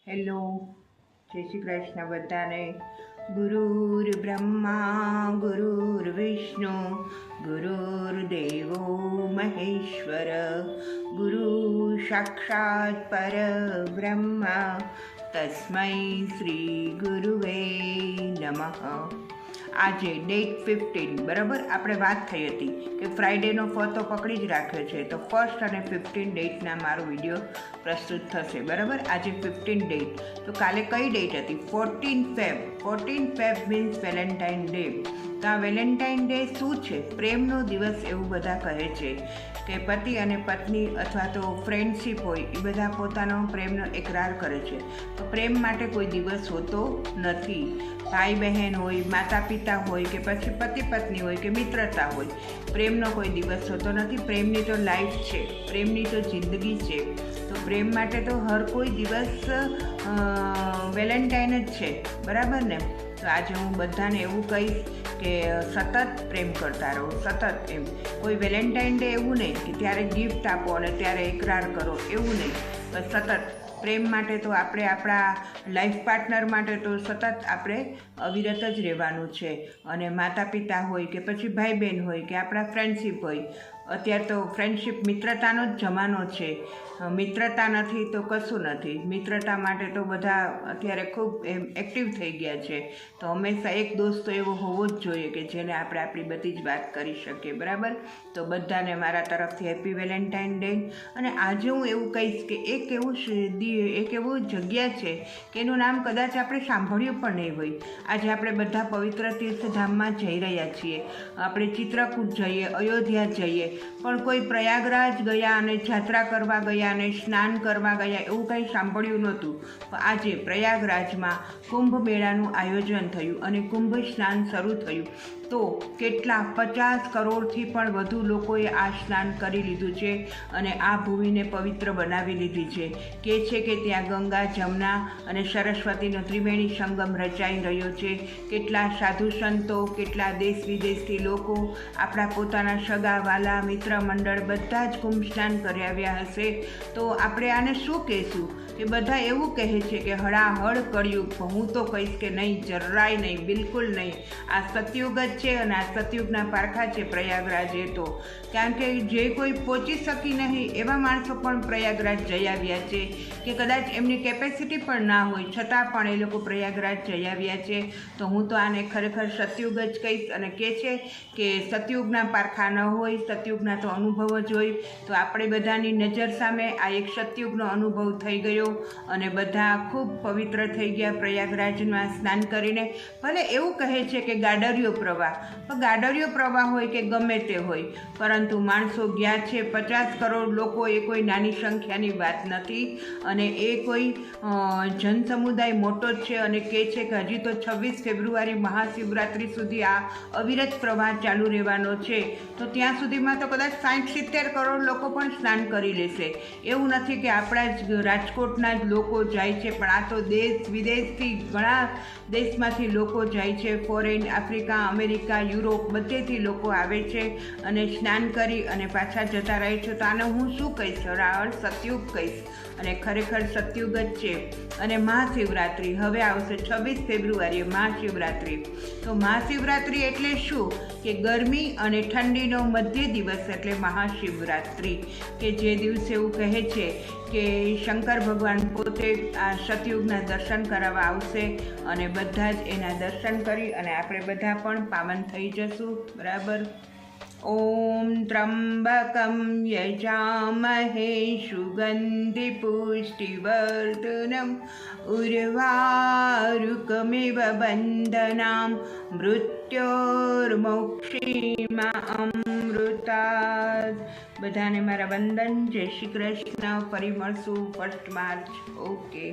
Hello, જય શ્રી કૃષ્ણ બધાને. ગુરુર્બ્રહ્મા ગુરુર્વિષ્ણુ ગુરુર્દેવો મહેશ્વર, ગુરુ સાક્ષાત પરબ્રહ્મ, તસ્મૈ શ્રી ગુરુવે નમઃ. આજે ડેટ 15 બરાબર આપણે વાત થઈ હતી કે ફ્રાઈડેનો ફતો પકડી જ રાખ્યો છે, તો 1 અને 15 ડેટના મારો વિડીયો પ્રસ્તુત થશે. બરાબર, આજે 15 ડેટ, તો કાલે કઈ ડેટ હતી? 14 fab. 14 fab means Valentine day. તો આ વેલેન્ટાઇન ડે શું છે? પ્રેમનો દિવસ એવું બધા કહે છે કે પતિ અને પત્ની અથવા તો ફ્રેન્ડશીપ હોય એ બધા પોતાનો પ્રેમનો એકરાર કરે છે. તો પ્રેમ માટે કોઈ દિવસ હોતો નથી. ભાઈ બહેન હોય, માતા પિતા હોય, કે પછી પતિ પત્ની હોય, કે મિત્રતા હોય, પ્રેમનો કોઈ દિવસ હોતો નથી. પ્રેમની તો લાઈફ છે, પ્રેમની તો જિંદગી છે. તો પ્રેમ માટે તો હર કોઈ દિવસ વેલેન્ટાઇન જ છે. બરાબર ને? તો આજે હું બધાને એવું કહીશ કે સતત પ્રેમ કરતા રહો, સતત. એમ કોઈ વેલેન્ટાઇન ડે એવું નહીં કે ત્યારે ગિફ્ટ આપો અને ત્યારે એકરાર કરો, એવું નહીં. બસ સતત પ્રેમ માટે તો આપણે આપણા લાઈફ પાર્ટનર માટે તો સતત આપણે અવિરત જ રહેવાનું છે. અને માતા પિતા હોય કે પછી ભાઈ બહેન હોય કે આપણા ફ્રેન્ડશીપ હોય, અત્યારે તો ફ્રેન્ડશીપ મિત્રતાનો જ જમાનો છે. મિત્રતા નથી તો કશું નથી. મિત્રતા માટે તો બધા અત્યારે ખૂબ એક્ટિવ થઈ ગયા છે. તો હંમેશા એક દોસ્ત તો એવો હોવો જ જોઈએ કે જેને આપણે આપણી બધી જ વાત કરી શકીએ. બરાબર? તો બધાને મારા તરફથી હેપી વેલેન્ટાઇન ડે. અને આજે હું એવું કહીશ કે એક એવું જગ્યા છે કે એનું નામ કદાચ આપણે સાંભળ્યું પણ નહીં હોય. આજે આપણે બધા પવિત્ર તીર્થધામમાં જઈ રહ્યા છીએ. આપણે ચિત્રકૂટ જઈએ, અયોધ્યા જઈએ, પણ કોઈ પ્રયાગરાજ ગયા અને જાત્રા કરવા ગયા અને સ્નાન કરવા ગયા એવું કંઈ સાંભળ્યું નહોતું. પણ આજે પ્રયાગરાજમાં કુંભ મેળાનું આયોજન થયું અને કુંભ સ્નાન શરૂ થયું. તો કેટલા 50 કરોડથી પણ વધુ લોકોએ આ સ્નાન કરી લીધું છે અને આ ભૂમિને પવિત્ર બનાવી લીધી છે. કહે છે કે ત્યાં ગંગા, જમના અને સરસ્વતીનો ત્રિવેણી સંગમ રચાઈ રહ્યો છે. કેટલા સાધુ સંતો, કેટલા દેશ વિદેશથી લોકો, આપણા પોતાના સગા વાલા મિત્ર મંડળ બધા જ કુંભ સ્નાન કરી આવ્યા હશે. તો આપણે આને શું કહેશું? કે બધા એવું કહે છે કે હળાહળ કળિયુગ. હું તો કહીશ કે નહીં, જરાય નહીં, બિલકુલ નહીં. આ સતયુગ જ છે અને આ સતયુગના પારખા છે પ્રયાગરાજ. એ તો કારણ કે જે કોઈ પહોંચી શકી નહીં એવા માણસો પણ પ્રયાગરાજ જઈ આવ્યા છે, કે કદાચ એમની કેપેસિટી પણ ના હોય છતાં પણ એ લોકો પ્રયાગરાજ જઈ આવ્યા છે. તો હું તો આને ખરેખર સતયુગ જ કહીશ. અને કહે છે કે સતયુગના પારખા ન હોય, સતયુગના તો અનુભવ જ હોય. તો આપણે બધાની નજર સામે આ એક સતયુગનો અનુભવ થઈ ગયો અને બધા ખૂબ પવિત્ર થઈ ગયા પ્રયાગરાજમાં સ્નાન કરીને. ભલે એવું કહે છે કે ગાડરિયો પ્રવાહ, તો ગાડરિયો પ્રવાહ હોય કે ગમે તે હોય, પરંતુ માણસો ગયા છે 50 કરોડ લોકો, એ કોઈ નાની સંખ્યાની વાત નથી. અને એ કોઈ જનસમુદાય મોટો જ છે. અને કહે છે કે હજી તો 26 ફેબ્રુઆરી મહાશિવરાત્રિ સુધી આ અવિરત પ્રવાહ ચાલુ રહેવાનો છે. તો ત્યાં સુધીમાં તો કદાચ 60-70 કરોડ લોકો પણ સ્નાન કરી લેશે. એવું નથી કે આપણા જ રાજકોટના જ લોકો જાય છે, પણ આ તો દેશ વિદેશથી, ઘણા દેશમાંથી લોકો જાય છે. ફોરેન, આફ્રિકા, અમેરિકા, યુરોપ બધેથી લોકો આવે છે અને સ્નાન કરી અને પાછા જતા રહે છે. તો આને હું શું કહીશ? હળાહળ સતયુગ કહીશ. અને ખરેખર સતયુગ જ છે. અને મહાશિવરાત્રિ હવે આવશે 26 ફેબ્રુઆરીએ મહાશિવરાત્રિ. તો મહાશિવરાત્રિ એટલે શું? કે ગરમી અને ઠંડીનો મધ્ય દિવસ એટલે મહાશિવરાત્રિ. કે જે દિવસે એવું કહે છે કે શંકર ભગવાન પોતે આ સતયુગના દર્શન કરાવવા આવશે અને બધા જ એના દર્શન કરી અને આપણે બધા પણ પાવન થઈ જશું. બરાબર? ઓમ ત્રંબકમ યજામહે સુગંધિ પુષ્ટિવર્ધનમ ઉર્વારુકમિવ બંધનામ મૃત્યોર્મોક્ષીમાં અમૃતાદ. બધાને મારા વંદન. જય શ્રી કૃષ્ણ. ફરી મળશું 1 માર્ચ. ઓકે.